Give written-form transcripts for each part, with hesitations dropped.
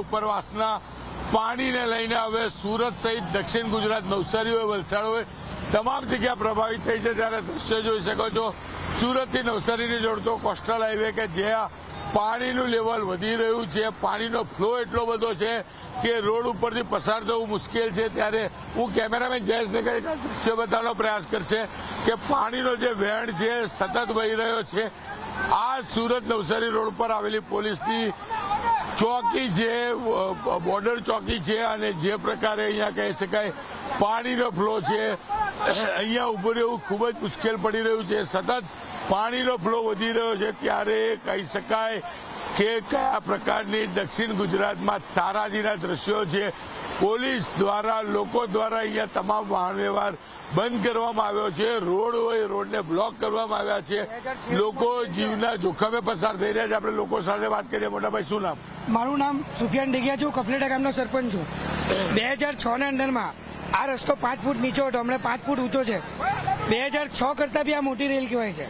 ઉપરવાસના પાણીને લઈને હવે સુરત સહિત દક્ષિણ ગુજરાત, નવસારી હોય, વલસાડ હોય, તમામ જગ્યા પ્રભાવિત થઈ છે. ત્યારે દ્રશ્ય જોઈ શકો છો સુરતથી નવસારીને જોડતો કોસ્ટલ હાઈવે કે જ્યાં પાણીનું લેવલ વધી રહ્યું છે, પાણીનો ફ્લો એટલો બધો છે કે રોડ ઉપરથી પસાર થવું મુશ્કેલ છે. ત્યારે હું કેમેરામેન જયેશને કહીશ દ્રશ્ય બતાવવાનો પ્રયાસ કરશે કે પાણીનો જે વહેણ છે સતત વહી રહ્યો છે. આ સુરત નવસારી રોડ પર આવેલી પોલીસની ચોકી છે, બોર્ડર ચોકી છે, અને જે પ્રકારે અહીંયા કહી શકાય પાણીનો ફ્લો છે, અહીંયા ઉભું રહેવું ખૂબ જ મુશ્કેલ પડી રહ્યું છે. સતત પાણીનો ફ્લો વધી રહ્યો છે. ત્યારે કહી શકાય કે કયા પ્રકારની દક્ષિણ ગુજરાતમાં તારાજીના દ્રશ્યો છે. પોલીસ દ્વારા, લોકો દ્વારા અહીંયા તમામ વાહન વ્યવહાર બંધ કરવામાં આવ્યો છે. રોડ હોય, રોડને બ્લોક કરવામાં આવ્યા છે. લોકો જીવના જોખમે પસાર થઈ રહ્યા છે. આપણે લોકો સાથે વાત કરીએ. મોટાભાઈ, શું નામ? મારું નામ સુફિયાન ડીગિયા છું, કફલેટા ગામનો સરપંચ છું. 2006 ના અંદરમાં આ રસ્તો 5 ફૂટ નીચો હતો, હમણાં 5 ફૂટ ઊંચો છે. 2006 કરતા બી આ મોટી રેલ કહેવાય છે.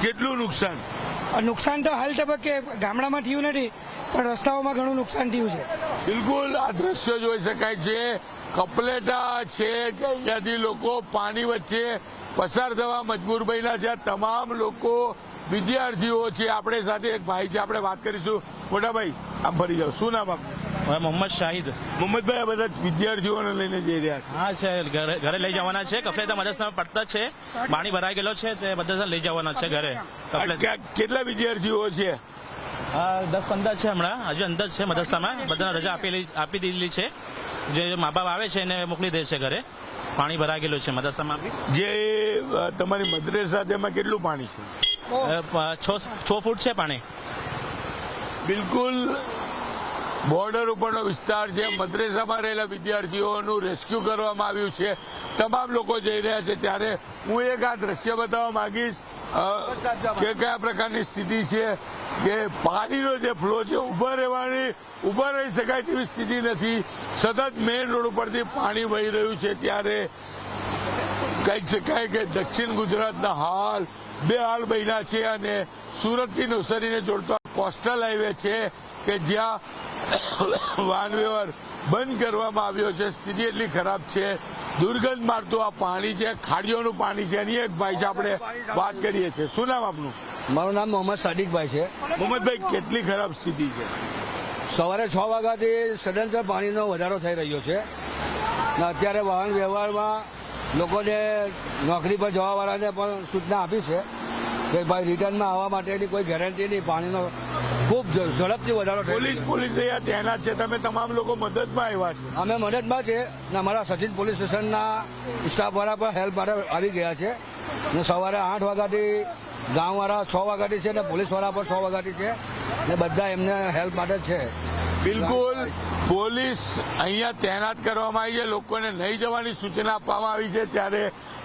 કેટલું નુકસાન? નુકસાન તો હાલ તબક્કે ગામડામાં થયું નથી, પણ રસ્તાઓમાં ઘણું નુકસાન થયું છે. બિલકુલ આ દ્રશ્ય જોઈ શકાય છે. કપલેટા છે કે અહીંયાથી લોકો પાણી વચ્ચે પસાર થવા મજબૂર બન્યા છે. તમામ લોકો વિદ્યાર્થીઓ છે. આપણે સાથે એક ભાઈ છે, આપણે વાત કરીશું. મોટાભાઈ, આમ ફરી જાઓ. શું નામ આપનું? મોહમ્મદ શાહિદ. મોહમ્મદભાઈ, આ બધા વિદ્યાર્થીઓને લઈને જઈ રહ્યા છે? હા છે, ઘરે લઈ જવાના છે. કફલેતા મદરસામાં પડતા છે, પાણી ભરાઈ ગયેલો છે, તે બધા લઈ જવાના છે ઘરે. કેટલા વિદ્યાર્થીઓ છે? 10-15 છે. હમણાં હજુ અંદર છે મદરસામાં. બધા રજા આપી દીધેલી છે. જે મા બાપ આવે છે એને મોકલી દે છે ઘરે. પાણી ભરાઈ ગયેલું છે મદરસામાં. જે તમારી મદ્રેસા તેમાં કેટલું પાણી છે? 6 ફૂટ છે પાણી. બિલકુલ બોર્ડર ઉપરનો વિસ્તાર છે. મદ્રેસામાં રહેલા વિદ્યાર્થીઓનું રેસ્ક્યુ કરવામાં આવ્યું છે. તમામ લોકો જઈ રહ્યા છે. ત્યારે હું એક આ દ્રશ્ય બતાવવા માંગીશ કે કયા પ્રકારની સ્થિતિ છે કે પાણીનો જે ફ્લો છે ઉભા રહી શકાય તેવી સ્થિતિ નથી. સતત મેઇન રોડ ઉપરથી પાણી વહી રહ્યું છે. ત્યારે કહી શકાય કે દક્ષિણ ગુજરાતના હાલ બે હાલ બન્યા છે. અને સુરતથી નવસારીને જોડતો કોસ્ટલ હાઈવે છે કે જ્યાં વાહન વ્યવહાર બંધ કરવામાં આવ્યો છે. સ્થિતિ એટલી ખરાબ છે, દુર્ગંધ મારતું આ પાણી છે, ખાડીઓનું પાણી છે. એની એક ભાઈ છે, આપણે વાત કરીએ છીએ. શું નામ આપનું? મારું નામ મોહમ્મદ સાદિકભાઈ છે. મોહમ્મદભાઈ, કેટલી ખરાબ સ્થિતિ છે? સવારે 6 વાગ્યાથી સદંતર પાણીનો વધારો થઈ રહ્યો છે. ને અત્યારે વાહન વ્યવહારમાં લોકોને નોકરી પર જવાવાળાને પણ સૂચના આપી છે કે ભાઈ રિટર્નમાં આવવા માટેની કોઈ ગેરંટી નહીં. પાણીનો ખૂબ ઝડપથી વધારો પોલીસ અહીંયા તૈનાત છે. તમે તમામ લોકો મદદમાં આવ્યા છો? અમે મદદમાં છે ને અમારા સચિન પોલીસ સ્ટેશનના સ્ટાફવાળા પણ હેલ્પ માટે આવી ગયા છે. ને સવારે 8 વાગ્યાથી ગામવાળા 6 વાગ્યાથી છે ને પોલીસવાળા પણ 6 વાગ્યાથી છે ને બધા એમને હેલ્પ માટે છે. બિલકુલ પોલીસ અહીંયા તૈનાત કરવામાં આવી છે. લોકોને નહીં જવાની સૂચના આપવામાં આવી છે. ત્યારે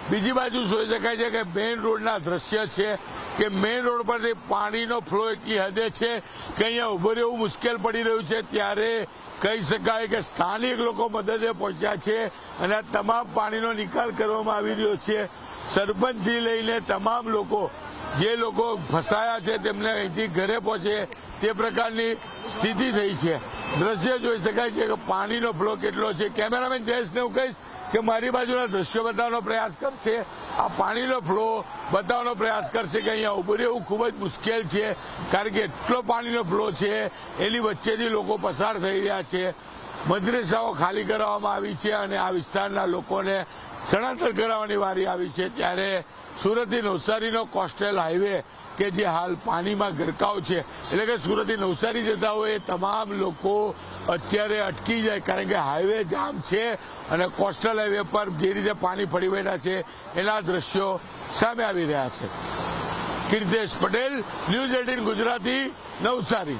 બીજી બાજુ જોઈ શકાય છે કે મેઇન રોડના દ્રશ્ય છે કે મેઇન રોડ પરથી પાણીનો ફ્લો એટલી હદે છે કે અહીંયા ઉભું રહેવું મુશ્કેલ પડી રહ્યું છે. ત્યારે કહી શકાય કે સ્થાનિક લોકો મદદે પહોંચ્યા છે અને તમામ પાણીનો નિકાલ કરવામાં આવી રહ્યો છે. સરપંચથી લઈને તમામ લોકો, જે લોકો ફસાયા છે તેમને અહીંથી ઘરે પહોંચે તે પ્રકારની સ્થિતિ થઈ છે. દ્રશ્ય જોઈ શકાય છે કે પાણીનો ફ્લો કેટલો છે. કેમેરામેન જયેશને હું કહીશ કે મારી બાજુના દ્રશ્યો બતાવવાનો પ્રયાસ કરશે. આ પાણીનો ફ્લો બતાવવાનો પ્રયાસ કરશે કે અહીંયા ઉભું રહેવું ખૂબ જ મુશ્કેલ છે, કારણ કે એટલો પાણીનો ફ્લો છે. એની વચ્ચેથી લોકો પસાર થઈ રહ્યા છે. મદ્રેસાઓ ખાલી કરાવવામાં આવી છે અને આ વિસ્તારના લોકોને સ્થળાંતર કરાવવાની વારી આવી છે. ત્યારે સુરતથી નવસારીનો કોસ્ટલ હાઈવે કે જે હાલ પાણીમાં ગરકાવ છે, એટલે કે સુરતથી નવસારી જતા હોય એ તમામ લોકો અત્યારે અટકી જાય, કારણ કે હાઈવે જામ છે અને કોસ્ટલ હાઈવે પર જે રીતે પાણી ફરી વળ્યા છે એના દ્રશ્યો સામે આવી રહ્યા છે. કીર્તેશ પટેલ, ન્યૂઝ 18 ગુજરાતી, નવસારી.